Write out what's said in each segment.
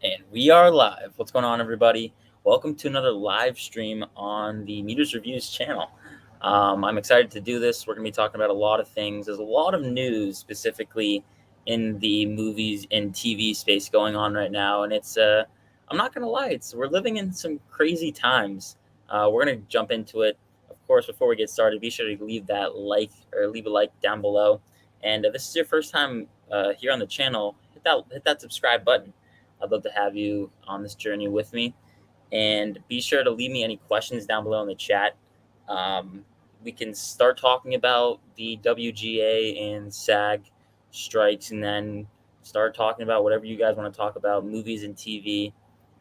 And we are live. What's going on, everybody? Welcome to another live stream on the Meters Reviews channel. I'm excited to do this. We're going to be talking about a lot of things. There's a lot of news specifically in the movies and TV space going on right now. And I'm not going to lie, we're living in some crazy times. We're going to jump into it. Of course, before we get started, be sure to leave a like down below. And if this is your first time here on the channel, hit that subscribe button. I'd love to have you on this journey with me. And be sure to leave me any questions down below in the chat. Um, we can start talking about the WGA and SAG strikes, and then start talking about whatever you guys want to talk about, movies and TV.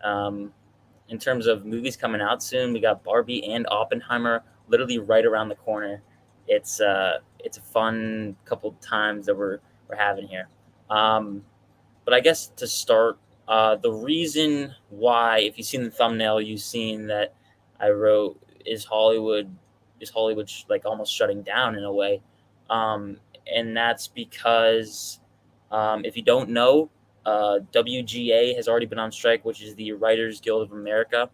Um, in terms of movies coming out soon, we got Barbie and Oppenheimer literally right around the corner. It's a fun couple times that we're having here. But I guess to start, the reason why, if you've seen the thumbnail, you've seen that I wrote, is Hollywood like almost shutting down in a way, um, and that's because if you don't know, WGA has already been on strike, which is the Writers Guild of America.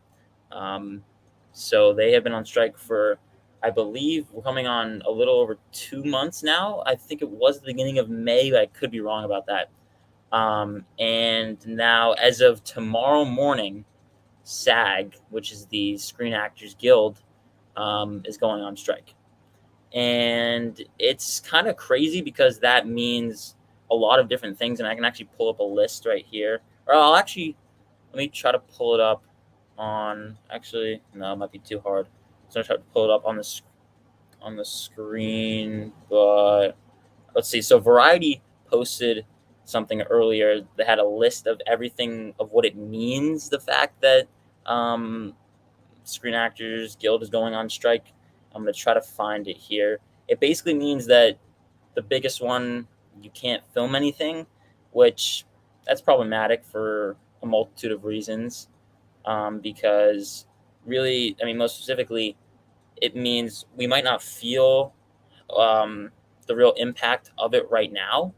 Um, so they have been on strike for, I believe, we're coming on a little over 2 months now. I think it was the beginning of May, but I could be wrong about that. And now, as of tomorrow morning, SAG, which is the Screen Actors Guild, is going on strike. And it's kind of crazy because that means a lot of different things. And I can actually pull up a list right here. Or let me try to pull it up actually, no, it might be too hard. So I'm going to try to pull it up on the screen. But let's see. So Variety posted something earlier that had a list of everything of what it means, the fact that um, Screen Actors Guild is going on strike. I'm going to try to find it here. It basically means that the biggest one, you can't film anything, which that's problematic for a multitude of reasons. Because really, I mean, most specifically, it means we might not feel um, the real impact of it right now,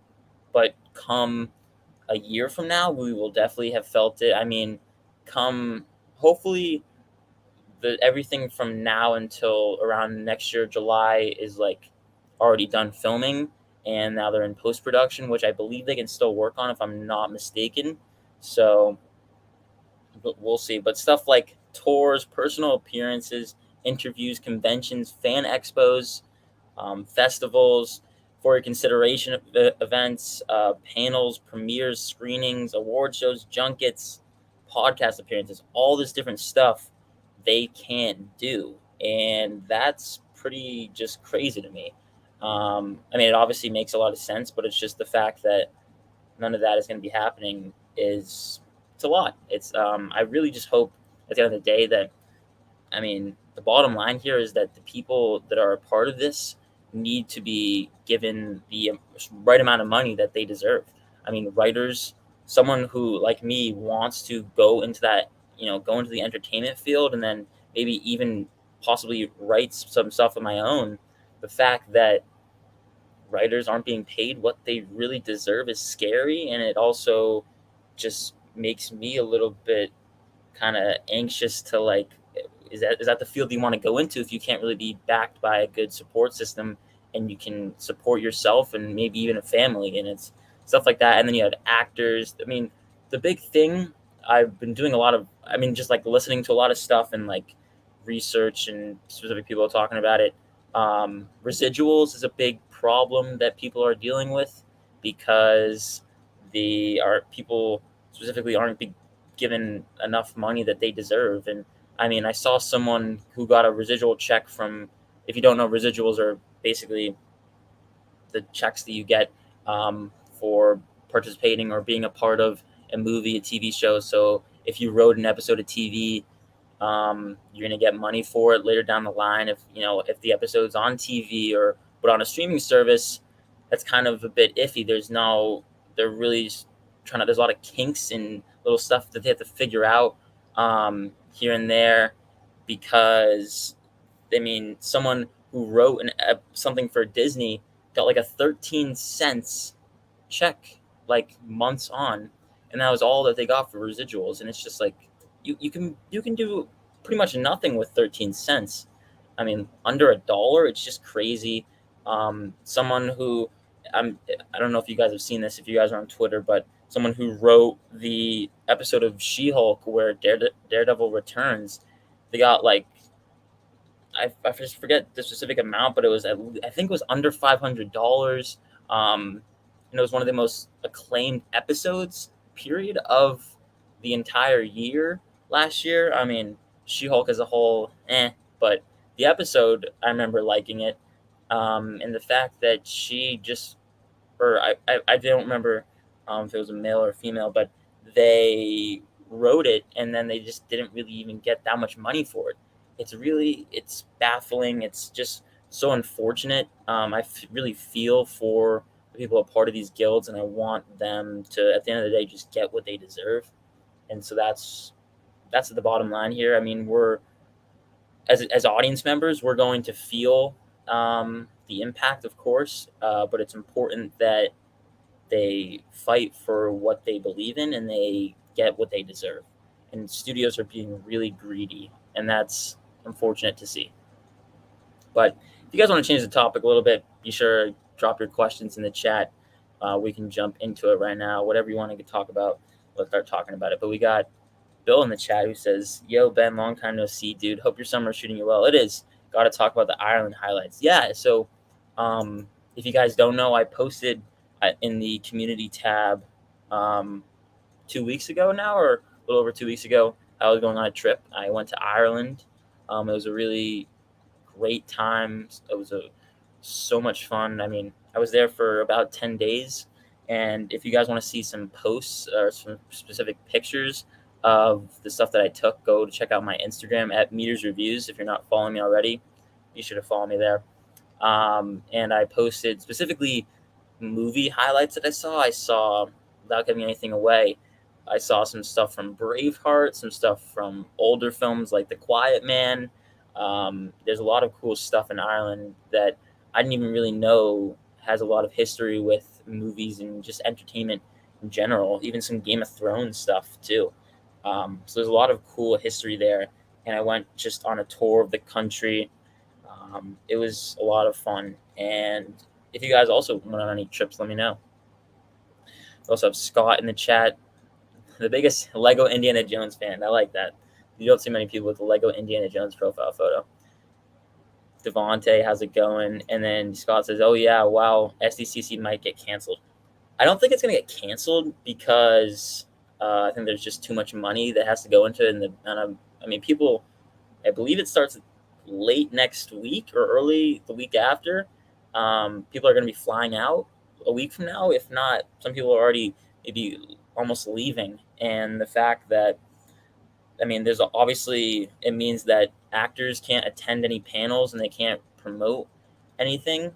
but come a year from now, we will definitely have felt it. I mean, come hopefully everything from now until around next year, July, is like already done filming, and now they're in post production, which I believe they can still work on if I'm not mistaken. So we'll see. But stuff like tours, personal appearances, interviews, conventions, fan expos, festivals, for your consideration of events, panels, premieres, screenings, award shows, junkets, podcast appearances, all this different stuff they can't do. And that's pretty just crazy to me. I mean, it obviously makes a lot of sense, but it's just the fact that none of that is going to be happening it's a lot. I really just hope at the end of the day that, I mean, the bottom line here is that the people that are a part of this need to be given the right amount of money that they deserve. I mean, writers, someone who like me wants to go into that, go into the entertainment field and then maybe even possibly write some stuff of my own. The fact that writers aren't being paid what they really deserve is scary, and it also just makes me a little bit kind of anxious to like, is that the field you want to go into if you can't really be backed by a good support system and you can support yourself and maybe even a family, and it's stuff like that. And then you have actors. I mean, the big thing, I've been doing a lot of, I mean, just like listening to a lot of stuff and like research and specific people talking about it. Residuals is a big problem that people are dealing with because people specifically aren't given enough money that they deserve. And I mean, I saw someone who got a residual check from, if you don't know, residuals are basically the checks that you get for participating or being a part of a movie, a TV show. So if you wrote an episode of TV, you're gonna get money for it later down the line. If the episode's on TV or but on a streaming service, that's kind of a bit iffy. They're really trying to. There's a lot of kinks and little stuff that they have to figure out here and there, because I mean, someone who wrote something for Disney got like a 13 cents check, like months on, and that was all that they got for residuals. And it's just like you can do pretty much nothing with 13 cents. I mean, under a dollar, it's just crazy. Someone who I don't know if you guys have seen this, if you guys are on Twitter, but someone who wrote the episode of She-Hulk where Daredevil returns, they got like I just forget the specific amount, but it was I think it was under $500. And it was one of the most acclaimed episodes period of the entire year last year. I mean, She-Hulk as a whole, but the episode I remember liking it, and the fact that she just or I don't remember if it was a male or female, but they wrote it and then they just didn't really even get that much money for it. It's baffling. It's just so unfortunate. Really feel for the people a part of these guilds, and I want them to, at the end of the day, just get what they deserve. And so that's the bottom line here. I mean, we're as audience members, we're going to feel the impact, of course, but it's important that they fight for what they believe in and they get what they deserve. And studios are being really greedy, and that's unfortunate to see. But if you guys want to change the topic a little bit, be sure to drop your questions in the chat. We can jump into it right now. Whatever you want to talk about, let's start talking about it. But we got Bill in the chat who says, "Yo, Ben, long time no see, dude. Hope your summer is treating you well." It is. Got to talk about the Ireland highlights. Yeah, so if you guys don't know, I posted in the community tab 2 weeks ago now, or a little over 2 weeks ago. I was going on a trip. I went to Ireland. It was a really great time. It was so much fun. I mean, I was there for about 10 days. And if you guys want to see some posts or some specific pictures of the stuff that I took, go to check out my Instagram at Meters Reviews. If you're not following me already, be sure to follow me there. And I posted specifically movie highlights that I saw. Without giving anything away, I saw some stuff from Braveheart, some stuff from older films like The Quiet Man. There's a lot of cool stuff in Ireland that I didn't even really know has a lot of history with movies and just entertainment in general, even some Game of Thrones stuff too. So there's a lot of cool history there. And I went just on a tour of the country. It was a lot of fun. And if you guys also went on any trips, let me know. We also have Scott in the chat, the biggest Lego Indiana Jones fan. I like that. You don't see many people with the Lego Indiana Jones profile photo. Devontae, how's it going? And then Scott says, "Oh yeah, wow, SDCC might get canceled." I don't think it's gonna get canceled because I think there's just too much money that has to go into it. I mean, people. I believe it starts late next week or early the week after. People are going to be flying out a week from now. If not, some people are already maybe almost leaving. And the fact that, I mean, there's obviously, it means that actors can't attend any panels and they can't promote anything,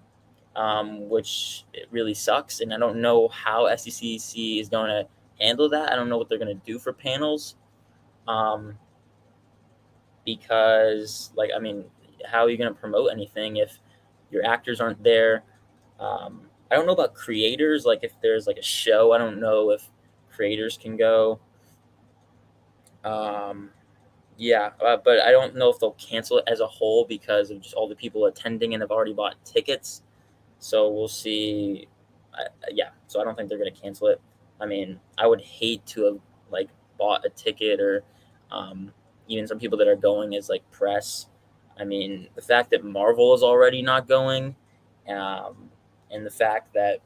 which it really sucks. And I don't know how SDCC is going to handle that. I don't know what they're going to do for panels. Because, like, I mean, how are you going to promote anything if your actors aren't there? I don't know about creators. Like, if there's like a show, I don't know if creators can go. Yeah, but I don't know if they'll cancel it as a whole because of just all the people attending and have already bought tickets. So we'll see. Yeah, so I don't think they're going to cancel it. I mean, I would hate to have like bought a ticket or even some people that are going as like press. I mean, the fact that Marvel is already not going, and the fact that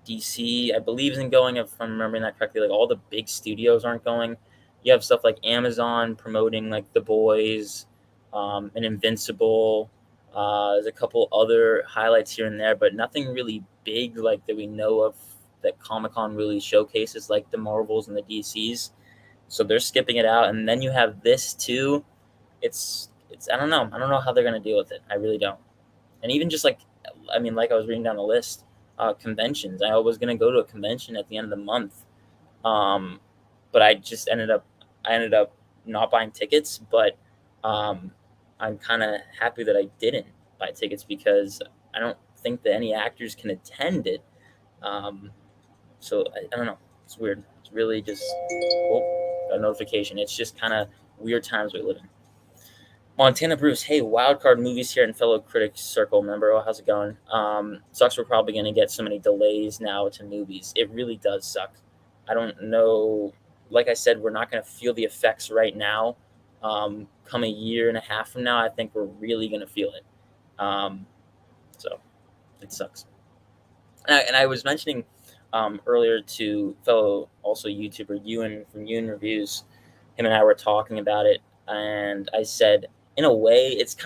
DC, I believe, isn't going, if I'm remembering that correctly. Like all the big studios aren't going. You have stuff like Amazon promoting like The Boys, and Invincible. There's a couple other highlights here and there, but nothing really big like that we know of that Comic-Con really showcases, like the Marvels and the DCs. So they're skipping it out, and then you have this too. It's I don't know. I don't know how they're gonna deal with it. I really don't. And even just like, I mean, like I was reading down the list, conventions. I was gonna go to a convention at the end of the month, but I ended up not buying tickets. But I'm kind of happy that I didn't buy tickets because I don't think that any actors can attend it. So I don't know. It's weird. It's really just a notification. It's just kind of weird times we live in. Montana Bruce, hey, wildcard movies here in fellow critics circle member. Oh, how's it going? Sucks we're probably going to get so many delays now to movies. It really does suck. I don't know. Like I said, we're not going to feel the effects right now. Come a year and a half from now, I think we're really going to feel it. So it sucks. And I was mentioning earlier to fellow also YouTuber Ewan from Ewan Reviews. Him and I were talking about it, and I said, in a way, it's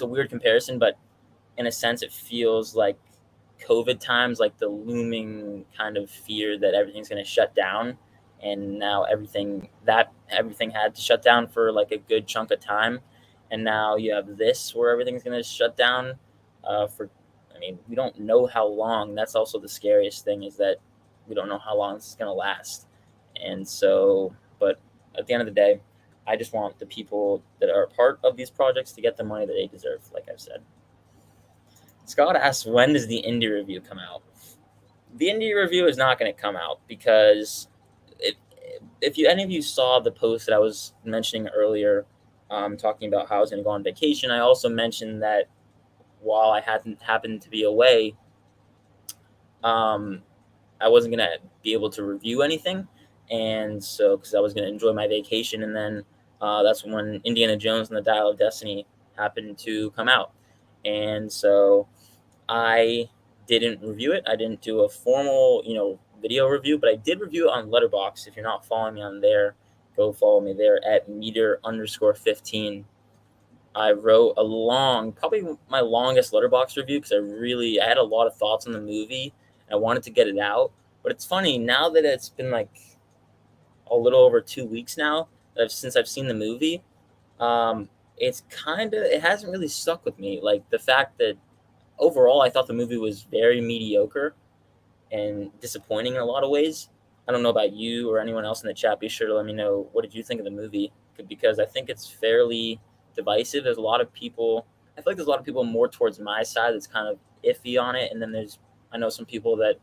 a weird comparison, but in a sense, it feels like COVID times, like the looming kind of fear that everything's going to shut down, and now everything had to shut down for like a good chunk of time, and now you have this where everything's going to shut down for. I mean, we don't know how long. That's also the scariest thing, is that we don't know how long this is going to last, and so, but at the end of the day, I just want the people that are a part of these projects to get the money that they deserve, like I've said. Scott asks, when does the indie review come out? The indie review is not going to come out because if any of you saw the post that I was mentioning earlier, talking about how I was going to go on vacation, I also mentioned that while I hadn't happened to be away, I wasn't going to be able to review anything. And so, because I was going to enjoy my vacation, and then that's when Indiana Jones and the Dial of Destiny happened to come out. And so I didn't review it. I didn't do a formal, video review, but I did review it on Letterboxd. If you're not following me on there, go follow me there at meter_15. I wrote probably my longest Letterboxd review, because I had a lot of thoughts on the movie. I wanted to get it out. But it's funny, now that it's been like a little over 2 weeks now since I've seen the movie, it hasn't really stuck with me. Like, the fact that overall I thought the movie was very mediocre and disappointing in a lot of ways. I don't know about you or anyone else in the chat. Be sure to let me know, what did you think of the movie? Because I think it's fairly divisive. I feel like there's a lot of people more towards my side that's kind of iffy on it, and then I know some people that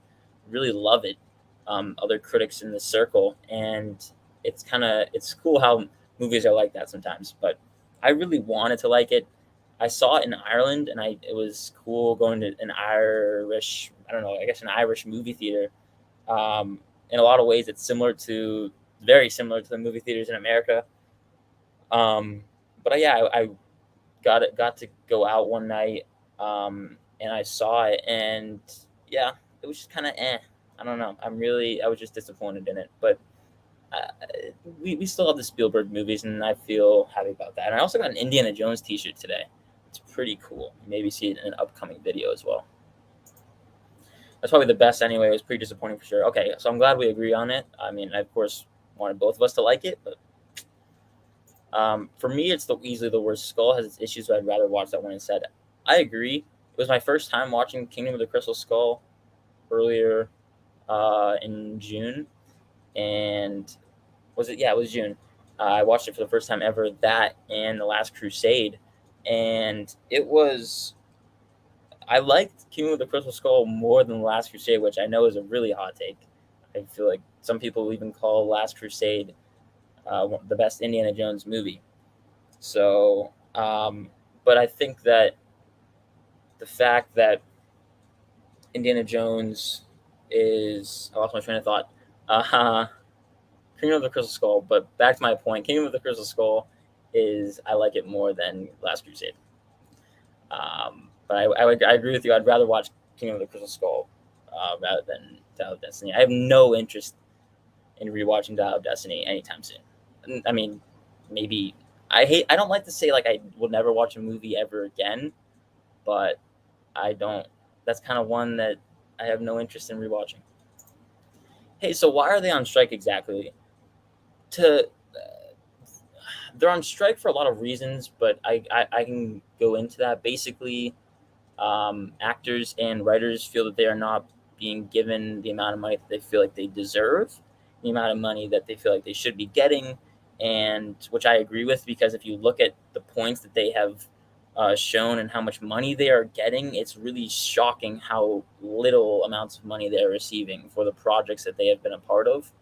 really love it, other critics in the circle, and it's cool how movies are like that sometimes. But I really wanted to like it. I saw it in Ireland, and it was cool going to an Irish movie theater. In a lot of ways, it's very similar to the movie theaters in America. But I got to go out one night, and I saw it, and yeah, it was just kind of I don't know. I was just disappointed in it, but we still have the Spielberg movies, and I feel happy about that. And I also got an Indiana Jones t-shirt today. It's pretty cool. Maybe see it in an upcoming video as well. That's probably the best anyway. It was pretty disappointing for sure. Okay, so I'm glad we agree on it. I mean, I, of course, wanted both of us to like it, but for me, it's easily the worst. Skull has its issues, but I'd rather watch that one instead. I agree. It was my first time watching Kingdom of the Crystal Skull earlier in June. And it was June. I watched it for the first time ever, that and The Last Crusade. And I liked Kingdom of the Crystal Skull more than The Last Crusade, which I know is a really hot take. I feel like some people even call Last Crusade the best Indiana Jones movie. So, but I think that the fact that Indiana Jones I lost my train of thought. Kingdom of the Crystal Skull, but back to my point, Kingdom of the Crystal Skull I like it more than Last Crusade. But I agree with you. I'd rather watch Kingdom of the Crystal Skull rather than Dial of Destiny. I have no interest in rewatching Dial of Destiny anytime soon. I mean, maybe I don't like to say like I will never watch a movie ever again, but that's kind of one that I have no interest in rewatching. Hey, so why are they on strike exactly? They're on strike for a lot of reasons, but I can go into that. Basically, actors and writers feel that they are not being given the amount of money that they feel like they deserve, the amount of money that they feel like they should be getting, and which I agree with, because if you look at the points that they have shown and how much money they are getting, it's really shocking how little amounts of money they're receiving for the projects that they have been a part of.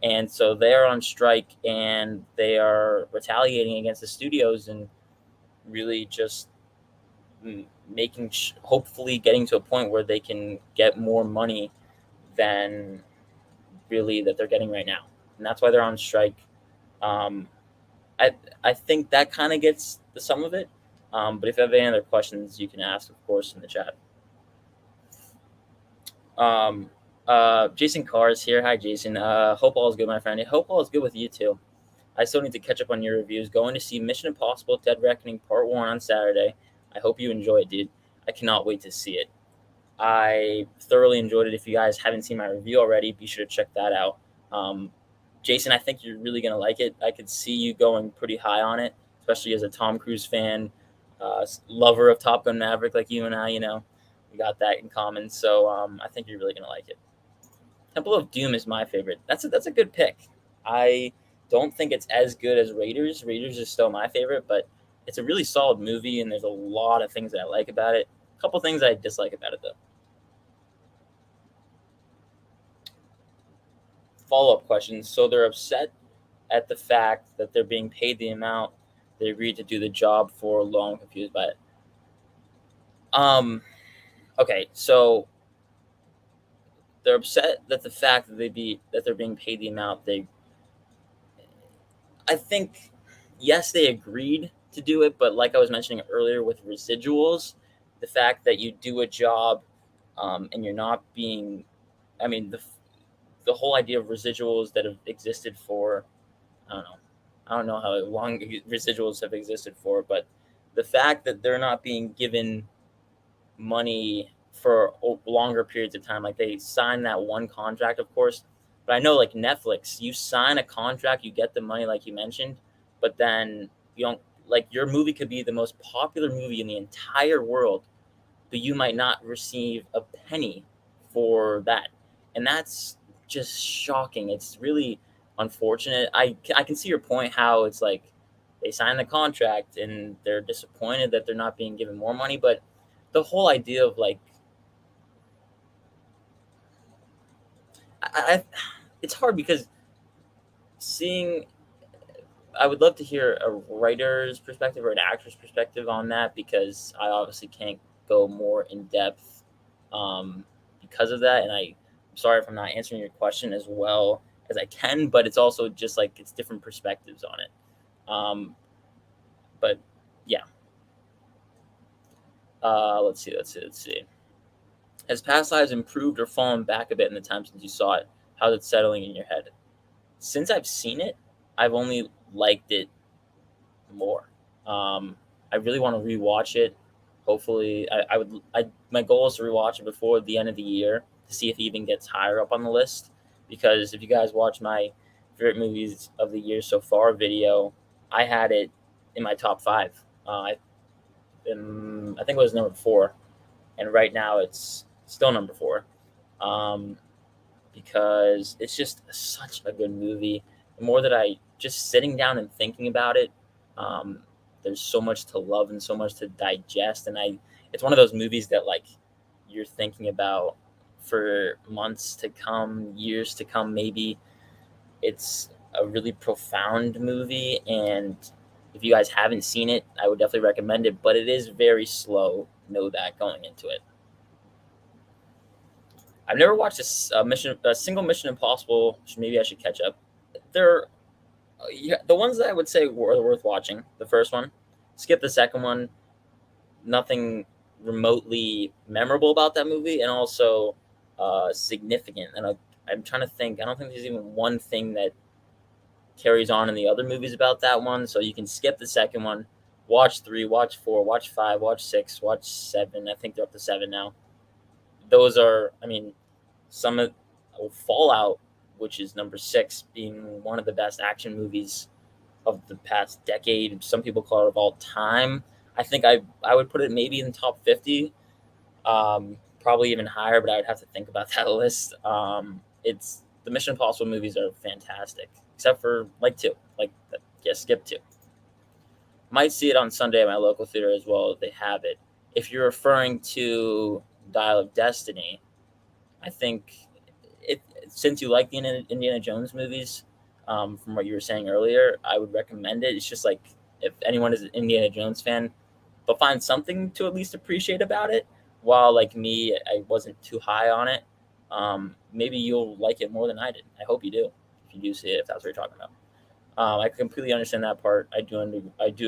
And so they're on strike and they are retaliating against the studios and really just making hopefully getting to a point where they can get more money than really that they're getting right now, and that's why they're on strike. Um, I I think that kind of gets the sum of it. But if you have any other questions, you can ask, of course, in the chat. Um, Jason Carr is here. Hi, Jason. Hope all is good, my friend. I hope all is good with you too. I still need to catch up on your reviews. Going to see Mission Impossible: Dead Reckoning Part One on Saturday. I hope you enjoy it, dude. I cannot wait to see it. I thoroughly enjoyed it. If you guys haven't seen my review already, be sure to check that out. Um, Jason, I think you're really gonna like it. I could see you going pretty high on it, especially as a Tom Cruise fan, lover of Top Gun Maverick, like you and I. We got that in common. So I think you're really gonna like it. Temple of Doom is my favorite. That's a good pick. I don't think it's as good as Raiders. Raiders is still my favorite, but it's a really solid movie, and there's a lot of things that I like about it. A couple things I dislike about it, though. Follow-up questions. So they're upset at the fact that they're being paid the amount they agreed to do the job for. Long confused by it. Um. Okay, so they're upset that the fact that they're being paid the amount they. I think, yes, they agreed to do it, but like I was mentioning earlier with residuals, the fact that you do a job, and you're not being, I mean, the whole idea of residuals that have existed for, I don't know, I don't know how long residuals have existed for, but the fact that they're not being given money for longer periods of time, like they sign that one contract, of course, but I know like Netflix, you sign a contract, you get the money, like you mentioned, but then you don't, like your movie could be the most popular movie in the entire world, but you might not receive a penny for that. And that's just shocking. It's really unfortunate. I can see your point how it's like they sign the contract and they're disappointed that they're not being given more money, but the whole idea of like I it's hard because seeing I would love to hear a writer's perspective or an actor's perspective on that because I obviously can't go more in depth because of that. And I'm sorry if I'm not answering your question as well as I can, but it's also just like it's different perspectives on it. But yeah, let's see. Has Past Lives improved or fallen back a bit in the time since you saw it? How's it settling in your head? Since I've seen it, I've only liked it more. I really want to rewatch it. Hopefully, I would. My goal is to rewatch it before the end of the year to see if it even gets higher up on the list. Because if you guys watch my favorite movies of the year so far video, I had it in my top five. I think it was number four, and right now it's still number four. Um, because it's just such a good movie. The more that I just sitting down and thinking about it, um, there's so much to love and so much to digest. And it's one of those movies that like you're thinking about for months to come, years to come, maybe. It's a really profound movie, and if you guys haven't seen it, I would definitely recommend it. But it is very slow. Know that going into it. I've never watched a single Mission Impossible. Which maybe I should catch up. They're yeah, the ones that I would say were worth watching. The first one, skip the second one. Nothing remotely memorable about that movie, and also significant. And I'm trying to think. I don't think there's even one thing that carries on in the other movies about that one. So you can skip the second one. Watch three, watch four, watch five, watch six, watch seven. I think they're up to seven now. Those are, I mean, some of Fallout, which is number six, being one of the best action movies of the past decade. Some people call it of all time. I think I would put it maybe in the top 50, probably even higher, but I would have to think about that list. It's the Mission Impossible movies are fantastic, except for like two, like yeah, skip two. Might see it on Sunday at my local theater as well if they have it. If you're referring to Dial of Destiny, I think it since you like the Indiana Jones movies, from what you were saying earlier, I would recommend it. It's just like if anyone is an Indiana Jones fan, they'll find something to at least appreciate about it. While like me, I wasn't too high on it. Maybe you'll like it more than I did. I hope you do. If you do see it, if that's what you're talking about. I completely understand that part. I do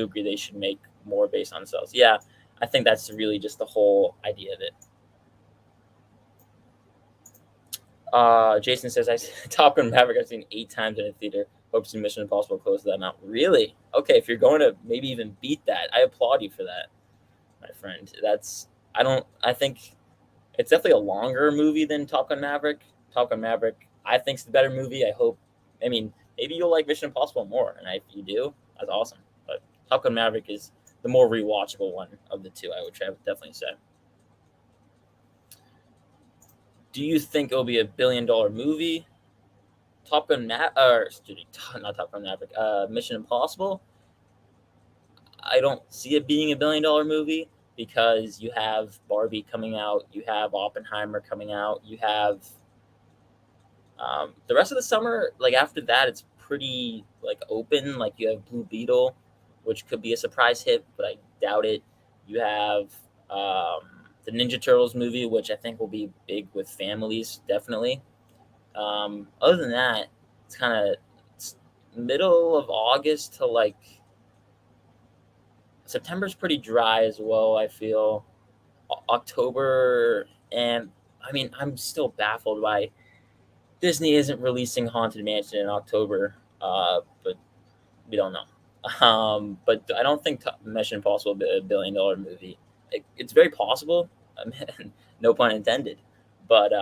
agree they should make more based on sales. Yeah, I think that's really just the whole idea of it. Jason says, Top Gun Maverick I've seen 8 times in a theater. Hope to see Mission Impossible close to that amount. Really? Okay, if you're going to maybe even beat that, I applaud you for that, my friend. I think it's definitely a longer movie than Top Gun Maverick. Top Gun Maverick, I think, is the better movie. I mean, maybe you'll like Mission Impossible more, and if you do, that's awesome. But Top Gun Maverick is the more rewatchable one of the two. I would definitely say. Do you think it'll be a $1 billion movie? Top Gun or not Top Gun Maverick, Mission Impossible. I don't see it being a $1 billion movie because you have Barbie coming out, you have Oppenheimer coming out, you have the rest of the summer. Like after that, it's pretty like open. Like you have Blue Beetle, which could be a surprise hit, but I doubt it. You have the Ninja Turtles movie, which I think will be big with families, definitely. Other than that, it's kind of middle of August to like September's pretty dry as well. I feel October, and I mean, I'm still baffled why Disney isn't releasing Haunted Mansion in October, but we don't know. But I don't think Mission Impossible will be a $1 billion movie. It's very possible, no pun intended. But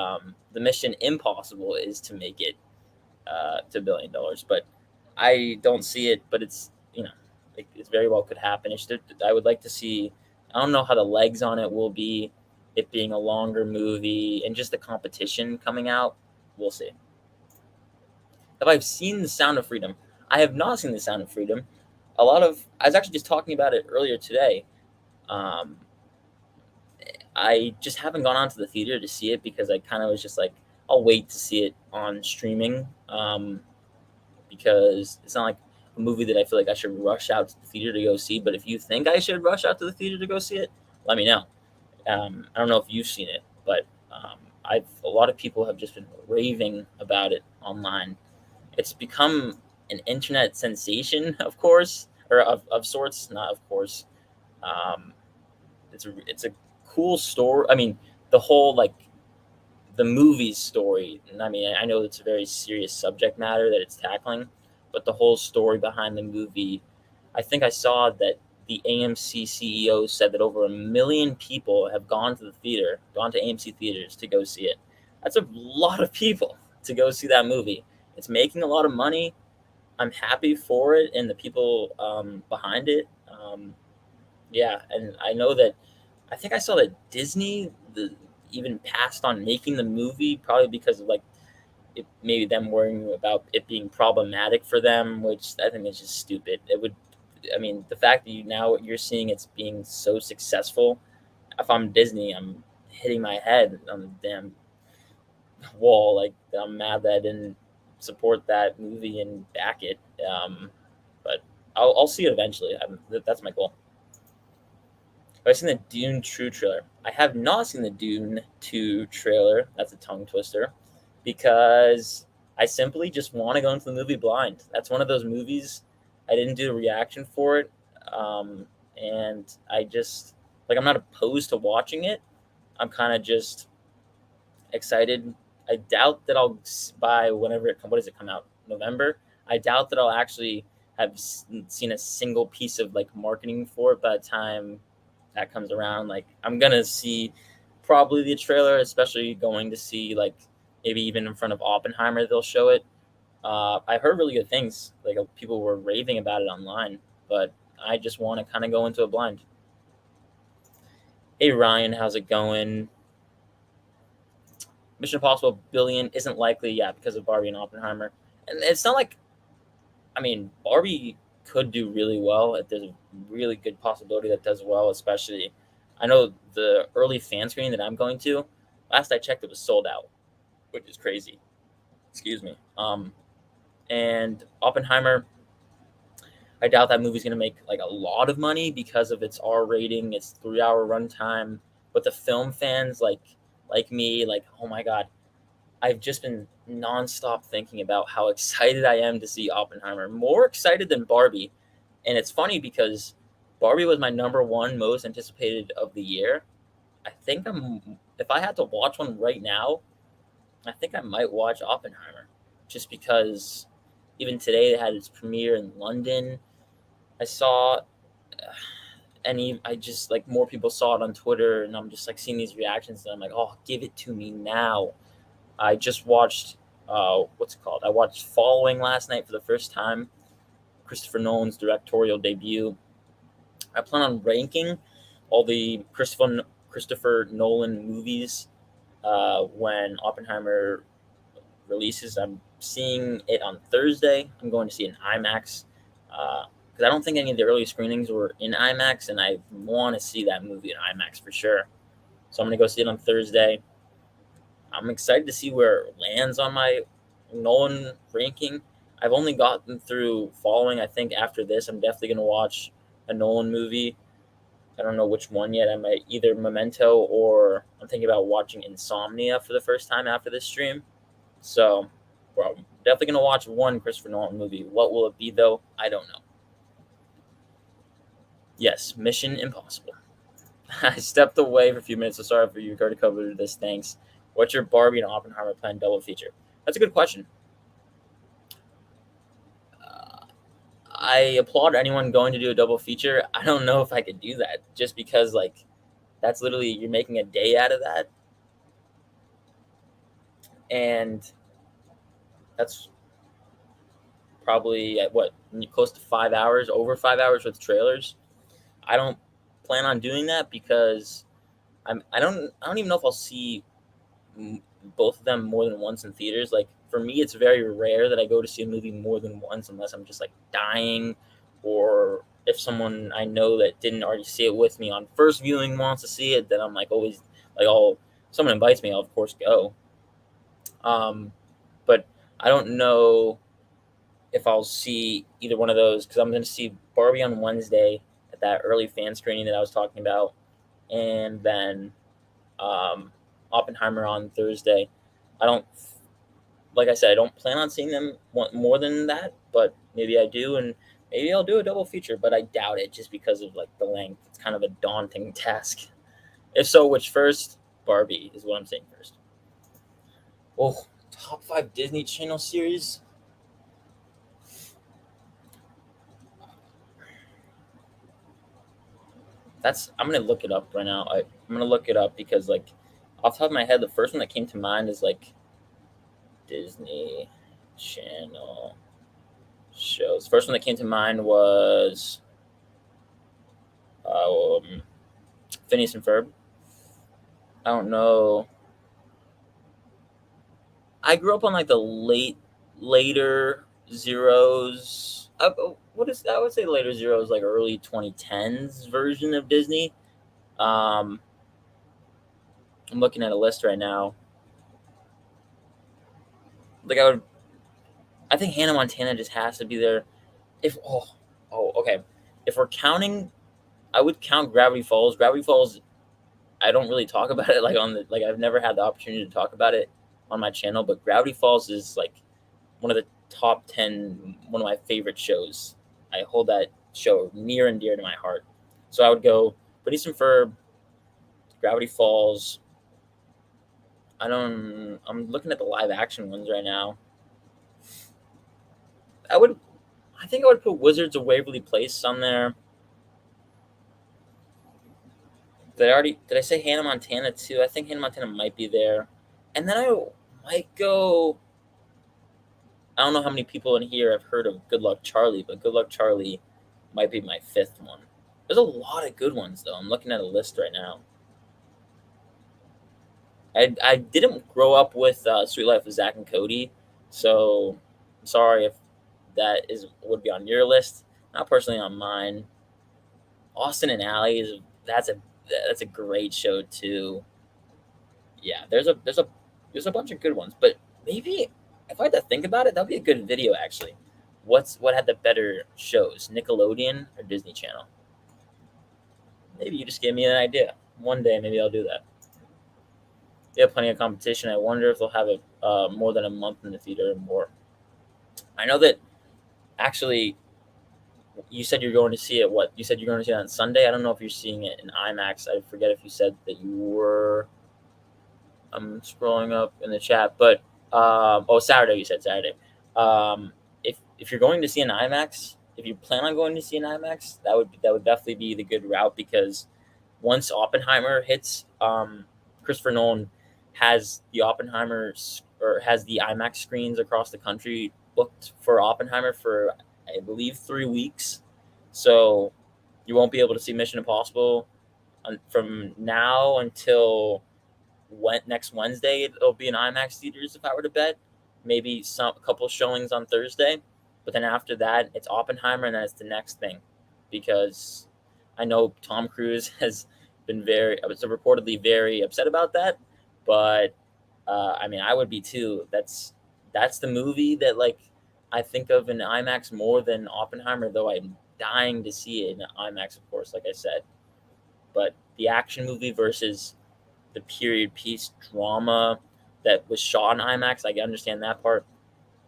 the Mission Impossible is to make it to $1 billion. But I don't see it. But it's very well could happen. I would like to see. I don't know how the legs on it will be. It being a longer movie and just the competition coming out, we'll see. Have I seen The Sound of Freedom? I have not seen The Sound of Freedom. I was actually just talking about it earlier today. Um, I just haven't gone on to the theater to see it because I kind of was just like, I'll wait to see it on streaming, because it's not like a movie that I feel like I should rush out to the theater to go see. But if you think I should rush out to the theater to go see it, let me know. I don't know if you've seen it, but a lot of people have just been raving about it online. It's become an internet sensation, of course, or of sorts, not of course. Um, it's a cool story. I mean, the whole like the movie's story. And I mean, I know it's a very serious subject matter that it's tackling, but the whole story behind the movie. I think I saw that the AMC CEO said that over 1 million people have gone to AMC theaters to go see it. That's a lot of people to go see that movie. It's making a lot of money. I'm happy for it and the people behind it. Yeah, and I know that I think I saw that even passed on making the movie probably because of like maybe them worrying about it being problematic for them, which I think is just stupid. It would, I mean, the fact that you're seeing it's being so successful. If I'm Disney, I'm hitting my head on the damn wall. Like I'm mad that I didn't support that movie and back it. But I'll see it eventually. That's my goal. Have I seen the Dune 2 trailer? I have not seen the Dune 2 trailer. That's a tongue twister. Because I simply just want to go into the movie blind. That's one of those movies I didn't do a reaction for it. And I just, like, I'm not opposed to watching it. I'm kind of just excited. I doubt that by whenever what does it come out? November? I doubt that I'll actually have seen a single piece of like marketing for it by the time that comes around. Like I'm gonna see probably the trailer, especially going to see like maybe even in front of Oppenheimer they'll show it. I heard really good things. Like people were raving about it online, but I just want to kind of go into a blind. Hey Ryan, how's it going? Mission Impossible billion isn't likely, yeah, because of Barbie and Oppenheimer. And it's not like, I mean, Barbie. could do really well. There's a really good possibility that does well, especially I know the early fan screening that I'm going to. Last I checked, it was sold out, which is crazy. Excuse me. And Oppenheimer, I doubt that movie's gonna make like a lot of money because of its R rating, its 3 hour runtime. But the film fans like me, like oh my god, I've just been nonstop thinking about how excited I am to see Oppenheimer. More excited than Barbie. And it's funny because Barbie was my number one most anticipated of the year. I think if I had to watch one right now, I think I might watch Oppenheimer just because even today they had its premiere in London. I saw I just like more people saw it on Twitter, and I'm just like seeing these reactions, and I'm like, oh, give it to me now. I just watched what's it called? I watched Following last night for the first time, Christopher Nolan's directorial debut. I plan on ranking all the Christopher Nolan movies when Oppenheimer releases. I'm seeing it on Thursday. I'm going to see it in IMAX because I don't think any of the early screenings were in IMAX, and I want to see that movie in IMAX for sure. So I'm going to go see it on Thursday. I'm excited to see where it lands on my Nolan ranking. I've only gotten through Following. I think after this, I'm definitely going to watch a Nolan movie. I don't know which one yet. I might either Memento or I'm thinking about watching Insomnia for the first time after this stream. So, bro, definitely going to watch one Christopher Nolan movie. What will it be, though? I don't know. Yes, Mission Impossible. I stepped away for a few minutes, so sorry for you to cover this. Thanks. What's your Barbie and Oppenheimer planned double feature? That's a good question. I applaud anyone going to do a double feature. I don't know if I could do that just because, like, that's literally you're making a day out of that. And that's probably at what, close to 5 hours, over 5 hours with trailers. I don't plan on doing that because I don't even know if I'll see both of them more than once in theaters. Like for me, it's very rare that I go to see a movie more than once unless I'm just like dying, or if someone I know that didn't already see it with me on first viewing wants to see it, then I'm like always like, oh, someone invites me, I'll of course go. But I don't know if I'll see either one of those because I'm going to see Barbie on Wednesday at that early fan screening that I was talking about, and then Oppenheimer on Thursday. I don't, like I said, I don't plan on seeing them more than that, but maybe I do, and maybe I'll do a double feature, but I doubt it just because of like the length. It's kind of a daunting task. If so, which first? Barbie is what I'm saying first. Oh, top 5 Disney Channel series. I'm gonna look it up right now. I'm gonna look it up because like off the top of my head, the first one that came to mind is like Disney Channel shows. First one that came to mind was Phineas and Ferb. I don't know. I grew up on like the later zeros. What is I would say later zeros, like early 2010s version of Disney. I'm looking at a list right now. Like I think Hannah Montana just has to be there. Okay. If we're counting, I would count Gravity Falls. Gravity Falls, I don't really talk about it I've never had the opportunity to talk about it on my channel, but Gravity Falls is like one of the top 10, one of my favorite shows. I hold that show near and dear to my heart. So I would go Phineas and Ferb, Gravity Falls. I'm looking at the live action ones right now. I think I would put Wizards of Waverly Place on there. Did I say Hannah Montana too? I think Hannah Montana might be there. And then I might go, I don't know how many people in here have heard of Good Luck Charlie, but Good Luck Charlie might be my 5th one. There's a lot of good ones though. I'm looking at a list right now. I didn't grow up with Sweet Life of Zach and Cody, so I'm sorry if that would be on your list. Not personally on mine. Austin and Alley is that's a great show too. Yeah, there's a bunch of good ones, but maybe if I had to think about it, that'd be a good video actually. What had the better shows, Nickelodeon or Disney Channel? Maybe you just gave me an idea. One day, maybe I'll do that. They have plenty of competition. I wonder if they'll have it more than a month in the theater or more. I know that actually you said you're going to see it. What you said you're going to see it on Sunday? I don't know if you're seeing it in IMAX. I forget if you said that you were. I'm scrolling up in the chat, but Saturday. You said Saturday. If you're going to see an IMAX, if you plan on going to see an IMAX, that would definitely be the good route because once Oppenheimer hits, Christopher Nolan has the has the IMAX screens across the country booked for Oppenheimer for I believe 3 weeks. So you won't be able to see Mission Impossible from now until next Wednesday. It'll be in IMAX theaters if I were to bet. Maybe a couple showings on Thursday, but then after that it's Oppenheimer, and then it's the next thing, because I know Tom Cruise has been reportedly very upset about that, but I mean I would be too. That's the movie that like I think of in IMAX more than Oppenheimer, though I'm dying to see it in IMAX, of course, like I said. But the action movie versus the period piece drama that was shot in IMAX, I can understand that part.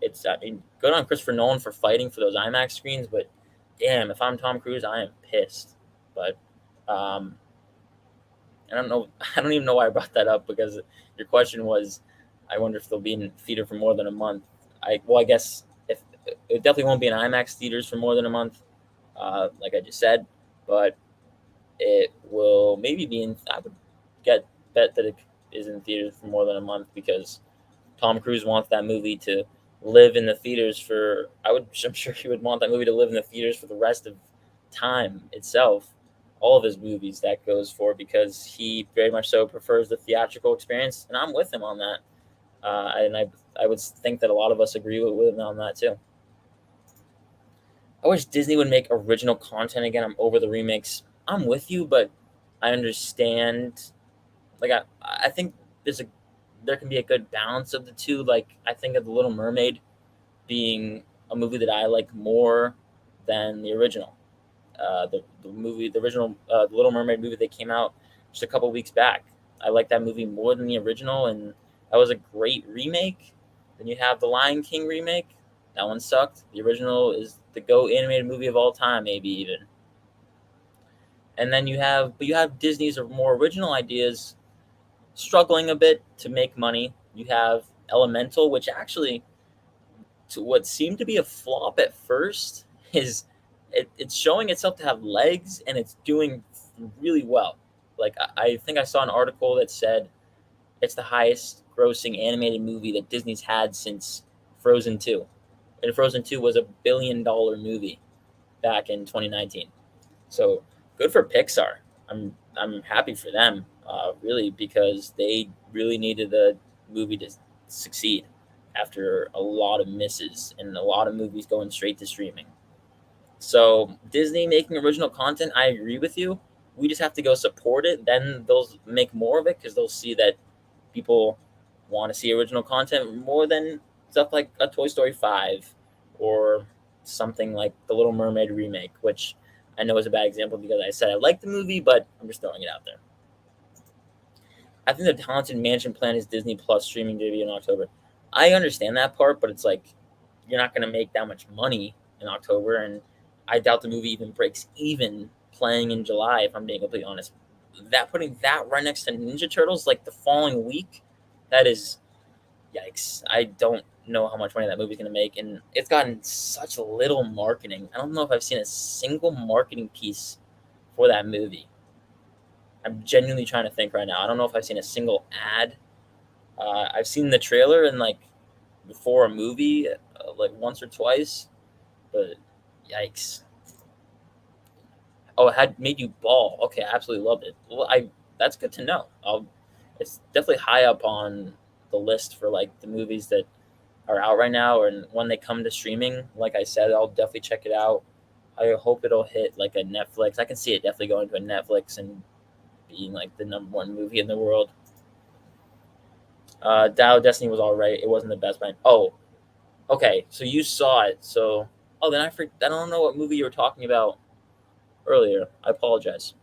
I mean, good on Christopher Nolan for fighting for those IMAX screens, but damn, if I'm Tom Cruise, I am pissed. But um, I don't know. I don't even know why I brought that up because your question was, I wonder if they'll be in theater for more than a month. I guess if it definitely won't be in IMAX theaters for more than a month, like I just said, but it will maybe be in. I would get bet that it is in theaters for more than a month because Tom Cruise wants that movie to live in the theaters for. I'm sure he would want that movie to live in the theaters for the rest of time itself. All of his movies that goes for because he very much so prefers the theatrical experience, and I'm with him on that. I would think that a lot of us agree with him on that too. I wish Disney would make original content again. I'm over the remakes. I'm with you, but I understand. Like I think there can be a good balance of the two. Like I think of the Little Mermaid being a movie that I like more than the original. The original The Little Mermaid movie that came out just a couple weeks back. I like that movie more than the original, and that was a great remake. Then you have the Lion King remake. That one sucked. The original is the GOAT animated movie of all time, maybe even. And then you have Disney's more original ideas struggling a bit to make money. You have Elemental, which actually, to what seemed to be a flop at first, is it's showing itself to have legs and it's doing really well. Like I think I saw an article that said it's the highest grossing animated movie that Disney's had since Frozen 2. And Frozen 2 was $1 billion movie back in 2019. So good for Pixar. I'm happy for them, really, because they really needed the movie to succeed after a lot of misses and a lot of movies going straight to streaming. So Disney making original content, I agree with you. We just have to go support it. Then they'll make more of it because they'll see that people want to see original content more than stuff like a Toy Story 5 or something like the Little Mermaid remake, which I know is a bad example because I said I like the movie, but I'm just throwing it out there. I think the Haunted Mansion plan is Disney Plus streaming debut in October. I understand that part, but it's like you're not going to make that much money in October, and I doubt the movie even breaks even playing in July. If I'm being completely honest, that putting that right next to Ninja Turtles like the following week, that is yikes. I don't know how much money that movie's going to make, and it's gotten such little marketing. I don't know if I've seen a single marketing piece for that movie. I'm genuinely trying to think right now. I don't know if I've seen a single ad. I've seen the trailer and like before a movie, like once or twice, but yikes. Oh, it had made you ball. Okay, I absolutely loved it. Well, I that's good to know. It's definitely high up on the list for like the movies that are out right now, and when they come to streaming, like I said, I'll definitely check it out. I hope it'll hit like a Netflix. I can see it definitely going to a Netflix and being like the number one movie in the world. Dial of Destiny was all right. It wasn't the best, man. Oh, okay. So you saw it. So then I don't know what movie you were talking about earlier. I apologize.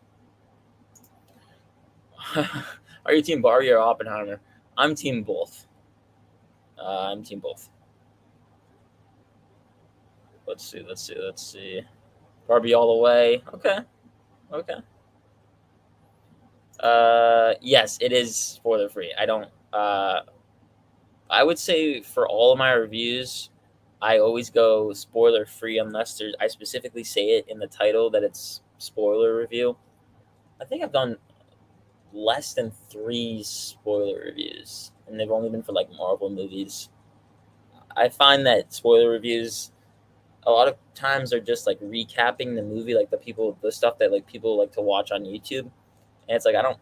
Are you team Barbie or Oppenheimer? I'm team both. I'm team both. Let's see. Let's see. Let's see. Barbie all the way. Okay. Okay. Yes, it is spoiler free. I don't. I would say for all of my reviews, I always go spoiler free unless I specifically say it in the title that it's spoiler review. I think I've done less than 3 spoiler reviews, and they've only been for like Marvel movies. I find that spoiler reviews a lot of times are just like recapping the movie, like the stuff that like people like to watch on YouTube, and it's like I don't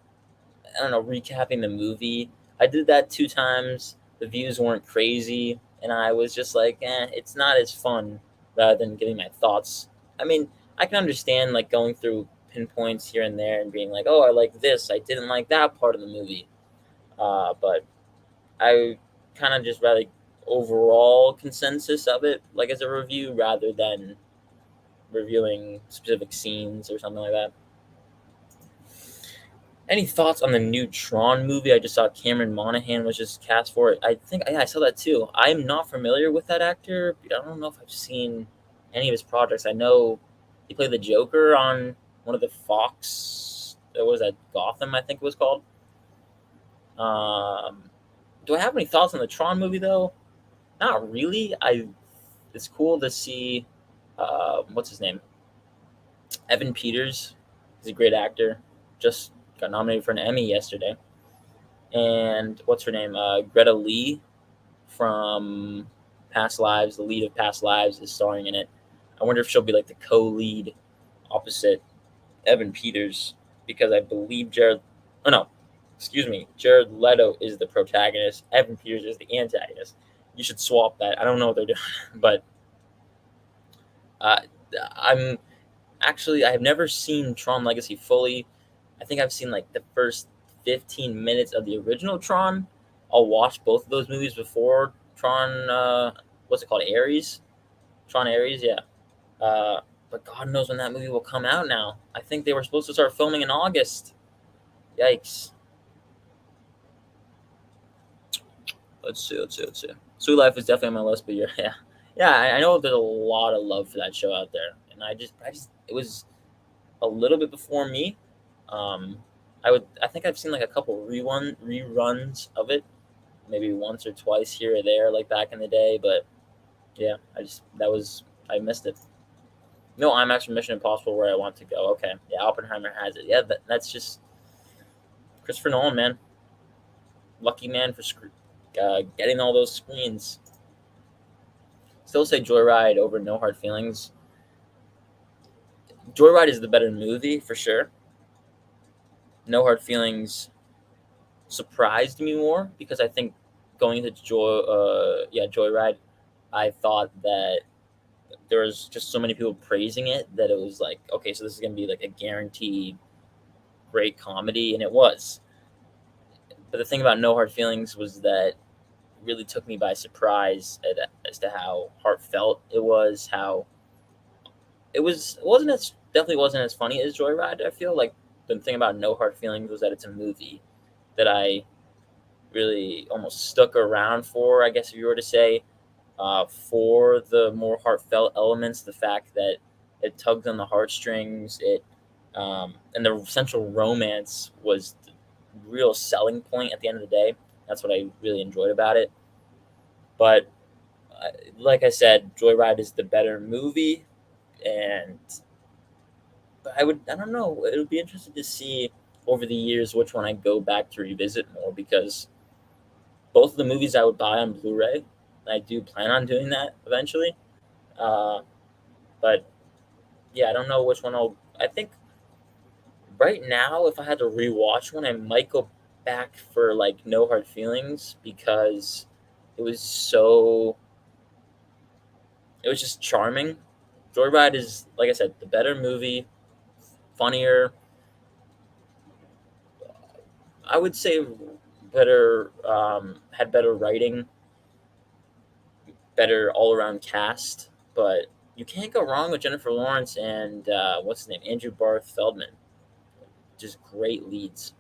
know, recapping the movie. I did that 2 times. The views weren't crazy, and I was just like, it's not as fun rather than giving my thoughts. I mean, I can understand like going through pinpoints here and there and being like, oh, I like this, I didn't like that part of the movie. But I kind of just rather overall consensus of it, like as a review, rather than reviewing specific scenes or something like that. Any thoughts on the new Tron movie? I just saw Cameron Monaghan was just cast for it. I think I saw that too. I'm not familiar with that actor. I don't know if I've seen any of his projects. I know he played the Joker on one of the Fox. What was that? Gotham, I think it was called. Um, do I have any thoughts on the Tron movie though? Not really. It's cool to see. What's his name? Evan Peters. He's a great actor. Just got nominated for an Emmy yesterday. And what's her name? Greta Lee from Past Lives, the lead of Past Lives, is starring in it. I wonder if she'll be like the co-lead opposite Evan Peters, because I believe Oh no, excuse me. Jared Leto is the protagonist. Evan Peters is the antagonist. You should swap that. I don't know what they're doing, but uh, I'm I have never seen Tron Legacy fully. I think I've seen like the first 15 minutes of the original Tron. I'll watch both of those movies before Tron. What's it called? Ares. Tron Ares. Yeah. But God knows when that movie will come out now. I think they were supposed to start filming in August. Yikes. Let's see. Let's see. Let's see. Sweet Life is definitely on my list, but yeah, yeah. I know there's a lot of love for that show out there, and it was a little bit before me. Um, I think I've seen like a couple reruns of it, maybe once or twice here or there, like back in the day. But yeah, I missed it. No IMAX for Mission Impossible where I want to go. Okay, yeah, Oppenheimer has it. Yeah, that's just Christopher Nolan, man. Lucky man for getting all those screens. Still say Joyride over No Hard Feelings. Joyride is the better movie for sure. No Hard Feelings surprised me more because I think going into Joyride, I thought that there was just so many people praising it that it was like, okay, so this is gonna be like a guaranteed great comedy, and it was. But the thing about No Hard Feelings was that it really took me by surprise as to how heartfelt it was, how it wasn't as definitely wasn't as funny as Joyride. I feel like the thing about No Hard Feelings was that it's a movie that I really almost stuck around for, I guess if you were to say, for the more heartfelt elements, the fact that it tugged on the heartstrings, and the central romance was the real selling point at the end of the day. That's what I really enjoyed about it. But like I said, Joyride is the better movie, and I don't know. It would be interesting to see over the years which one I go back to revisit more, because both of the movies I would buy on Blu-ray. I do plan on doing that eventually. Uh, but yeah, I don't know which one I think right now, if I had to rewatch one, I might go back for like No Hard Feelings, because it was so. It was just charming Joyride is, like I said, the better movie, funnier. I would say better, had better writing, better all around cast, but you can't go wrong with Jennifer Lawrence and what's his name, Andrew Barth Feldman. Just great leads.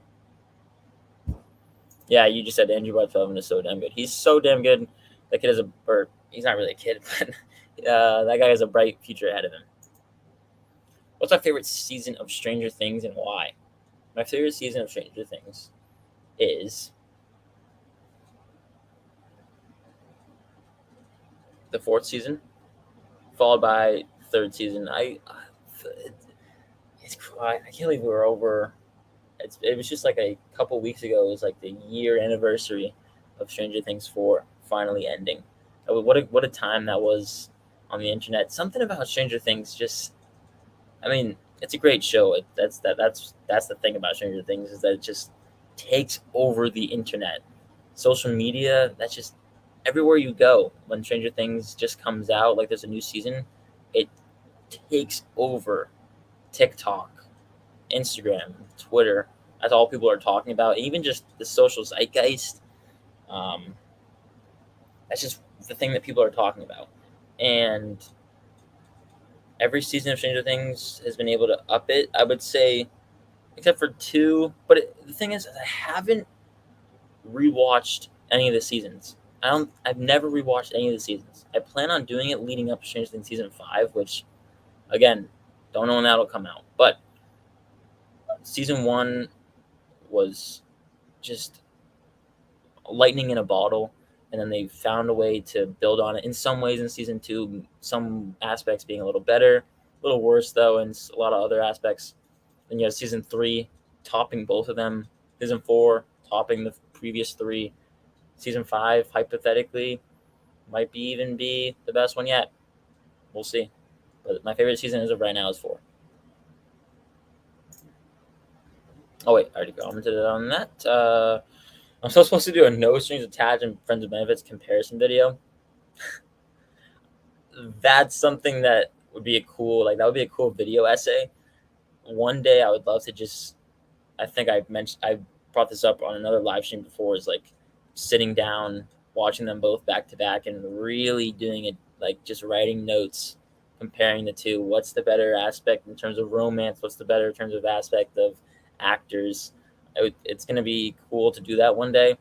Yeah, you just said Andrew Barth Feldman is so damn good. He's so damn good. That kid is or he's not really a kid, but that guy has a bright future ahead of him. What's my favorite season of Stranger Things and why? My favorite season of Stranger Things is the fourth season, followed by third season. I can't believe we were over. It was just like a couple weeks ago. It was like the year anniversary of Stranger Things 4 finally ending. What a time that was on the internet. Something about Stranger Things just, I mean, it's a great show. That's the thing about Stranger Things is that it just takes over the internet, social media. That's just everywhere you go when Stranger Things just comes out. Like there's a new season, it takes over TikTok, Instagram, Twitter. That's all people are talking about. Even just the social zeitgeist. Um, that's just the thing that people are talking about. And every season of Stranger Things has been able to up it. I would say, except for two. But the thing is, I haven't rewatched any of the seasons. I've never rewatched any of the seasons. I plan on doing it leading up to Stranger Things season 5, which, again, don't know when that'll come out. But season 1 was just lightning in a bottle, and then they found a way to build on it. In some ways, in season 2, some aspects being a little better, a little worse though, and a lot of other aspects. Then you have season 3 topping both of them. Season 4 topping the previous 3. Season 5 hypothetically might even be the best one yet. We'll see. But my favorite season as of right now is 4. Oh wait, I already commented on that. I'm still supposed to do a no strings attached and friends with benefits comparison video. That's something that would be that would be a cool video essay. One day I would love to just, I brought this up on another live stream before, is like sitting down, watching them both back to back and really doing it, like just writing notes, comparing the two. What's the better aspect in terms of romance? What's the better in terms of aspect of actors? It's going to be cool to do that one day.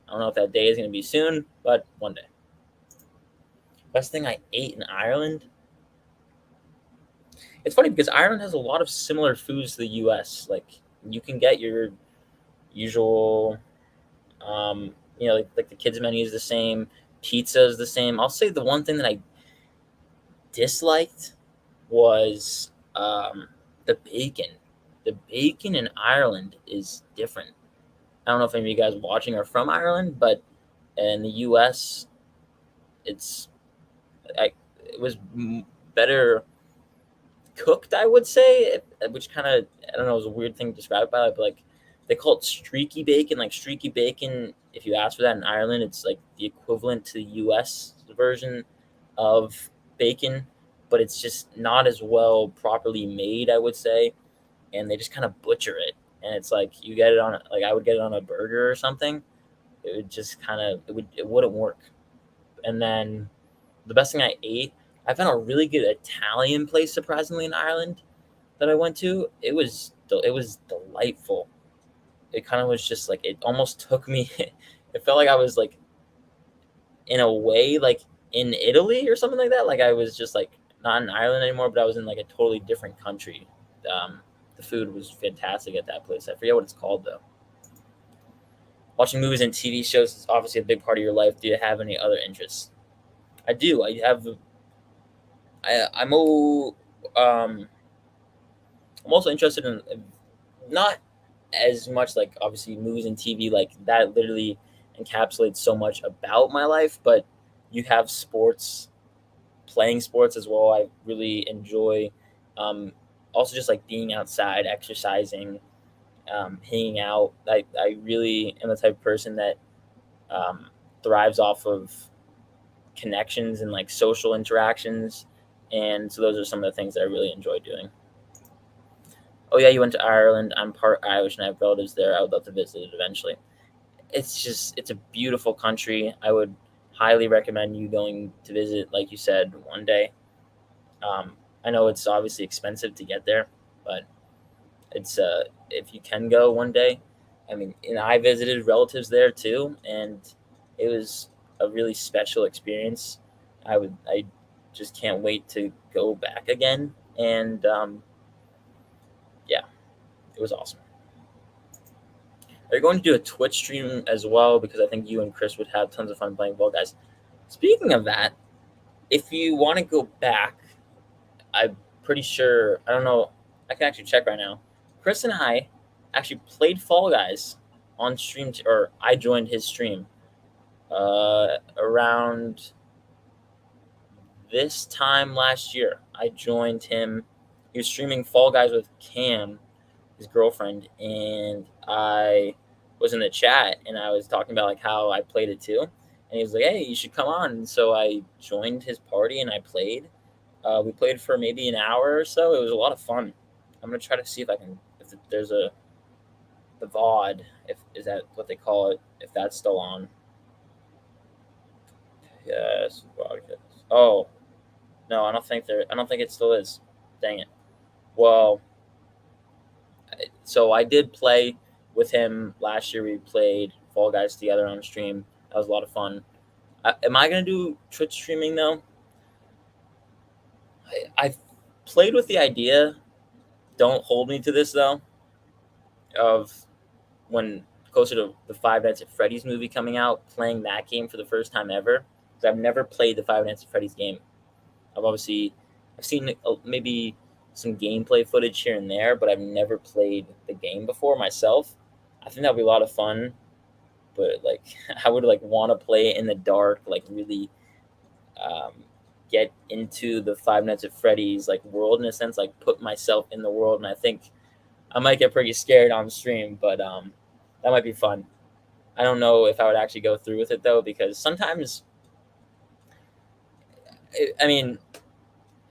I don't know if that day is going to be soon, but one day. Best thing I ate in Ireland? It's funny because Ireland has a lot of similar foods to the U.S. Like you can get your usual, like the kids menu is the same, pizza is the same. I'll say the one thing that I disliked was the bacon. The bacon in Ireland is different. I don't know if any of you guys watching are from Ireland, but in the U.S., it was better cooked, I would say, which kind of, I don't know, is a weird thing to describe by it, but like they call it streaky bacon. Like streaky bacon, if you ask for that in Ireland, it's like the equivalent to the U.S. version of bacon, but it's just not as well properly made, I would say, and they just kind of butcher it. And it's like you get it on, like I would get it on a burger or something. It would just kind of, it wouldn't work. And then the best thing I ate, I found a really good Italian place surprisingly in Ireland that I went to. It was delightful. It kind of was just like, it almost took me. It felt like I was like in a way like in Italy or something like that. Like I was just like not in Ireland anymore, but I was in like a totally different country. The food was fantastic at that place. I forget what it's called though. Watching movies and TV shows is obviously a big part of your life. Do you have any other interests? I do. I'm I'm also interested in not as much like obviously movies and TV, like that literally encapsulates so much about my life, but you have sports, playing sports as well. I really enjoy also just like being outside, exercising, hanging out. I really am the type of person that um, thrives off of connections and like social interactions. And so those are some of the things that I really enjoy doing. Oh yeah, you went to Ireland. I'm part Irish and I have relatives there. I would love to visit it eventually. It's a beautiful country. I would highly recommend you going to visit, like you said, one day. Um, I know it's obviously expensive to get there, but it's if you can go one day. I mean, and I visited relatives there too, and it was a really special experience. I just can't wait to go back again, and yeah, it was awesome. Are you going to do a Twitch stream as well? Because I think you and Chris would have tons of fun playing Fall Guys. Speaking of that, if you want to go back, I'm pretty sure. I don't know. I can actually check right now. Chris and I actually played Fall Guys on stream, or I joined his stream around this time last year. I joined him. He was streaming Fall Guys with Cam, his girlfriend, and I was in the chat and I was talking about like how I played it too. And he was like, "Hey, you should come on." And so I joined his party and I played. We played for maybe an hour or so. It was a lot of fun. I'm gonna try to see if I can if there's a the VOD, if is that what they call it, if that's still on. Yes, broadcast. Oh no, I don't think it still is. Dang it. Well, so I did play with him last year. We played Fall Guys together on stream. That was a lot of fun. Am I gonna do Twitch streaming though? I've played with the idea. Don't hold me to this though. Of when closer to the Five Nights at Freddy's movie coming out, playing that game for the first time ever. Because I've never played the Five Nights at Freddy's game. I've seen maybe some gameplay footage here and there, but I've never played the game before myself. I think that'll be a lot of fun, but like I would like want to play it in the dark, like really um, get into the Five Nights at Freddy's like world in a sense, like put myself in the world, and I think I might get pretty scared on stream, but that might be fun. I don't know if I would actually go through with it though, because sometimes, I mean,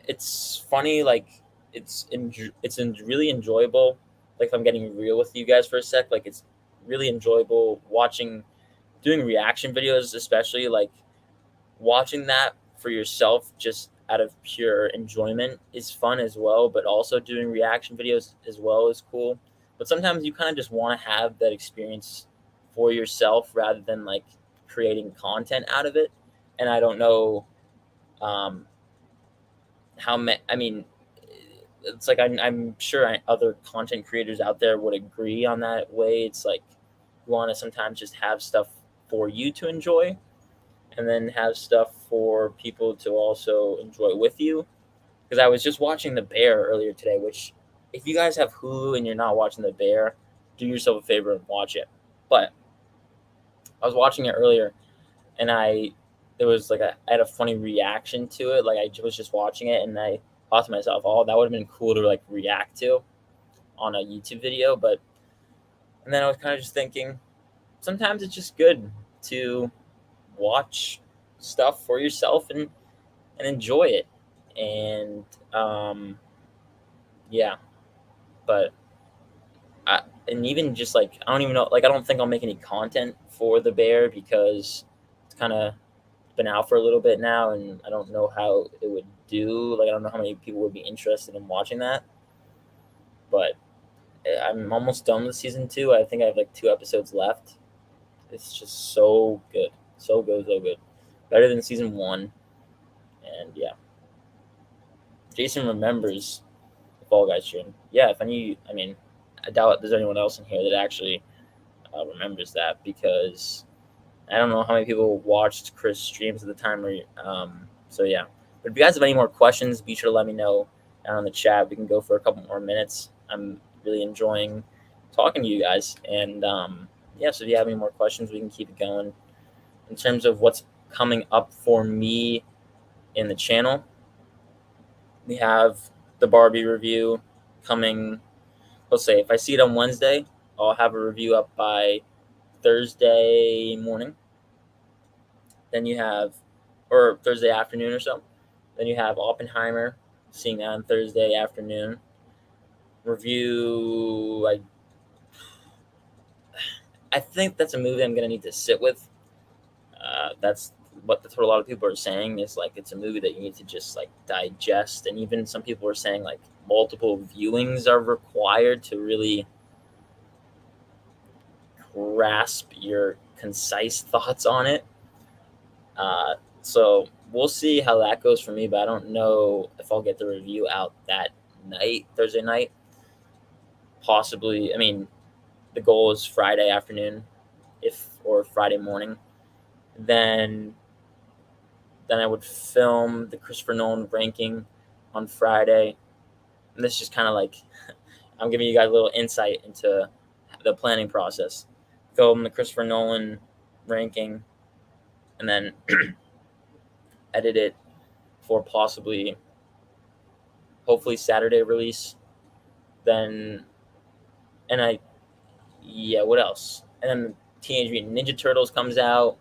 it's funny. Like really enjoyable. Like if I'm getting real with you guys for a sec, like it's really enjoyable watching, doing reaction videos, especially like watching that for yourself just out of pure enjoyment is fun as well. But also doing reaction videos as well is cool. But sometimes you kind of just want to have that experience for yourself rather than like creating content out of it. And I don't know um, how many. I mean, it's like I'm sure other content creators out there would agree on that way. It's like you want to sometimes just have stuff for you to enjoy, and then have stuff for people to also enjoy with you. Because I was just watching The Bear earlier today, which if you guys have Hulu and you're not watching The Bear, do yourself a favor and watch it. But I was watching it earlier, and there was like I had a funny reaction to it. Like I was just watching it, and I thought to myself, "Oh, that would have been cool to like react to on a YouTube video." But and then I was kind of just thinking, sometimes it's just good to watch stuff for yourself and enjoy it. And yeah, but and even just like I don't even know, like I don't think I'll make any content for The Bear because it's kind of been out for a little bit now, and I don't know how it would do. Like I don't know how many people would be interested in watching that. But I'm almost done with season two. I think I have like 2 episodes left. It's just so good, so good, so good, better than season one. And yeah, Jason remembers the Fall Guys stream. Yeah, if any, I mean, I doubt there's anyone else in here that actually remembers that because I don't know how many people watched Chris streams at the time. So yeah, but if you guys have any more questions, be sure to let me know down in the chat. We can go for a couple more minutes. I'm really enjoying talking to you guys, and yeah. So if you have any more questions, we can keep it going. In terms of what's coming up for me in the channel, we have the Barbie review coming. Let's say if I see it on Wednesday, I'll have a review up by Thursday morning. Then you have, or Thursday afternoon or so. Then you have Oppenheimer, seeing that on Thursday afternoon. Review, I think that's a movie I'm gonna need to sit with. That's what a lot of people are saying, is like it's a movie that you need to just like digest, and even some people are saying like multiple viewings are required to really grasp your concise thoughts on it. So we'll see how that goes for me, but I don't know if I'll get the review out that night, Thursday night. Possibly, I mean, the goal is Friday afternoon, if or Friday morning. Then I would film the Christopher Nolan ranking on Friday. And this is just kind of like I'm giving you guys a little insight into the planning process. Film the Christopher Nolan ranking, and then edit it for possibly, hopefully, Saturday release. Then, and yeah, what else? And then Teenage Mutant Ninja Turtles comes out.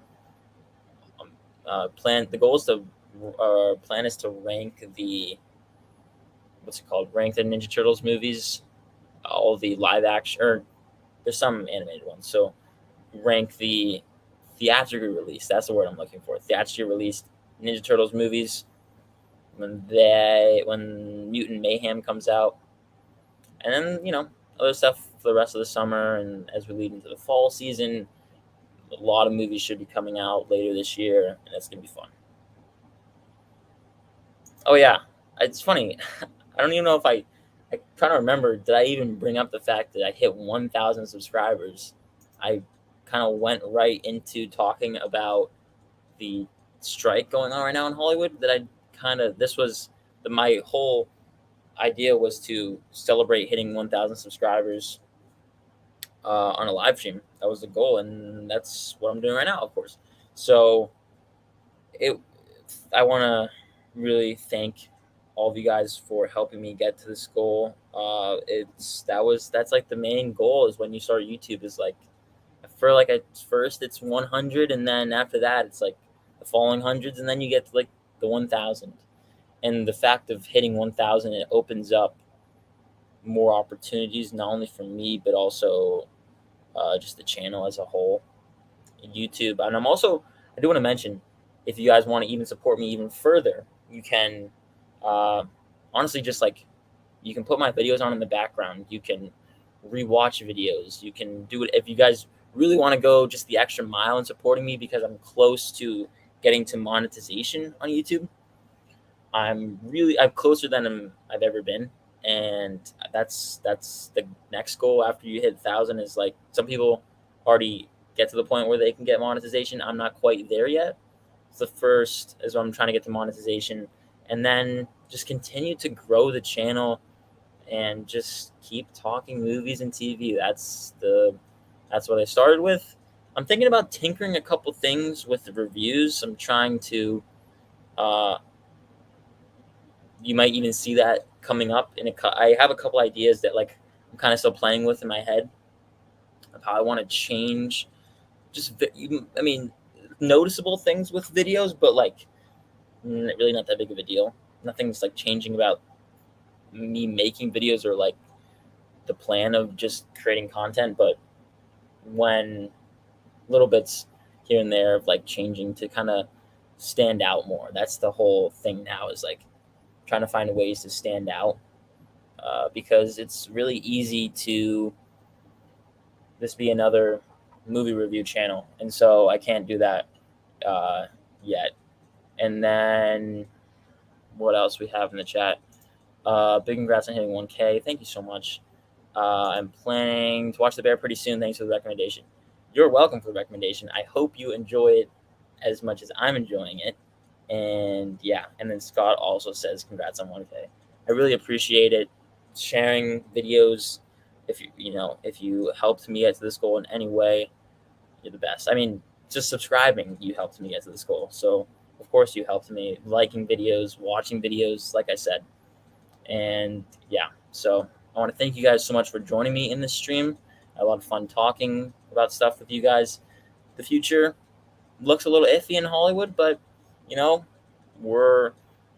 The goal is to plan is to rank the, what's it called? Rank the Ninja Turtles movies, all the live action, or there's some animated ones. So rank the theatrically released. That's the word I'm looking for. Theatrically released Ninja Turtles movies when Mutant Mayhem comes out, and then other stuff for the rest of the summer, and as we lead into the fall season, a lot of movies should be coming out later this year, and it's gonna be fun. Oh yeah, it's funny. I don't even know if I trying to remember. Did I even bring up the fact that I hit 1,000 subscribers? I kind of went right into talking about the strike going on right now in Hollywood. That I kind of this was my whole idea was to celebrate hitting 1,000 subscribers on a live stream. That was the goal, and that's what I'm doing right now, of course. So it I want to really thank all of you guys for helping me get to this goal. That's like the main goal, is when you start YouTube, is like, for like at first it's 100, and then after that it's like the following hundreds, and then you get to like the 1,000. And the fact of hitting 1,000, it opens up more opportunities, not only for me but also just the channel as a whole in YouTube. And I do want to mention, if you guys want to even support me even further, you can honestly just like, you can put my videos on in the background. You can rewatch videos. You can do it if you guys really want to go just the extra mile in supporting me, because I'm close to getting to monetization on YouTube. I'm closer than I've ever been, and that's the next goal after you hit 1,000. Is like, some people already get to the point where they can get monetization. I'm not quite there yet. It's the first is what I'm trying to get to monetization, and then just continue to grow the channel and just keep talking movies and TV. That's what I started with. I'm thinking about tinkering a couple things with the reviews. I'm trying to you might even see that coming up I have a couple ideas that like I'm kind of still playing with in my head, of how I want to change, just I mean, noticeable things with videos, but like really not that big of a deal. Nothing's like changing about me making videos, or like the plan of just creating content, but when little bits here and there of like changing to kind of stand out more. That's the whole thing now, is like trying to find ways to stand out, because it's really easy to this be another movie review channel, and so I can't do that yet. And then what else we have in the chat? Big congrats on hitting 1K. Thank you so much. I'm planning to watch The Bear pretty soon. Thanks for the recommendation. You're welcome for the recommendation. I hope you enjoy it as much as I'm enjoying it. And yeah, and then Scott also says congrats on 1K. I really appreciate it. Sharing videos, if you helped me get to this goal in any way, you're the best. I mean, just subscribing, you helped me get to this goal. So of course you helped me, liking videos, watching videos, like I said. And yeah, so I want to thank you guys so much for joining me in this stream. I had a lot of fun talking about stuff with you guys. The future looks a little iffy in Hollywood, but we're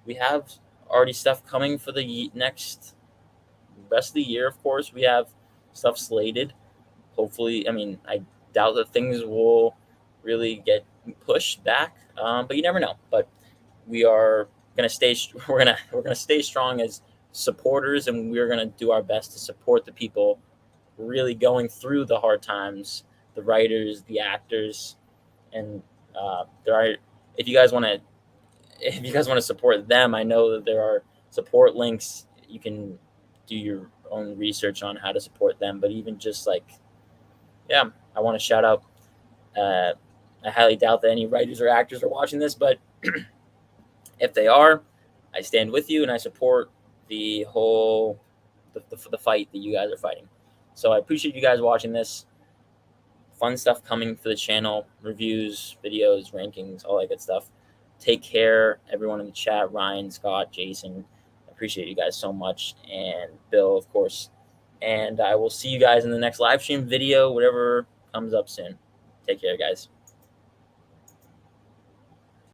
we have already stuff coming for the next rest of the year. Of course, we have stuff slated. Hopefully, I mean, I doubt that things will really get pushed back, but you never know. But we are gonna stay. We're gonna stay strong as supporters, and we're gonna do our best to support the people really going through the hard times, the writers, the actors, and there are. If you guys want to, if you guys want to support them, I know that there are support links. You can do your own research on how to support them. But even just like, yeah, I want to shout out. Uh, I highly doubt that any writers or actors are watching this, but if they are, I stand with you and I support the whole the fight that you guys are fighting. So I appreciate you guys watching this. Fun stuff coming for the channel, reviews, videos, rankings, all that good stuff. Take care, everyone in the chat, Ryan, Scott, Jason. I appreciate you guys so much, and Bill, of course. And I will see you guys in the next live stream video, whatever comes up soon. Take care, guys.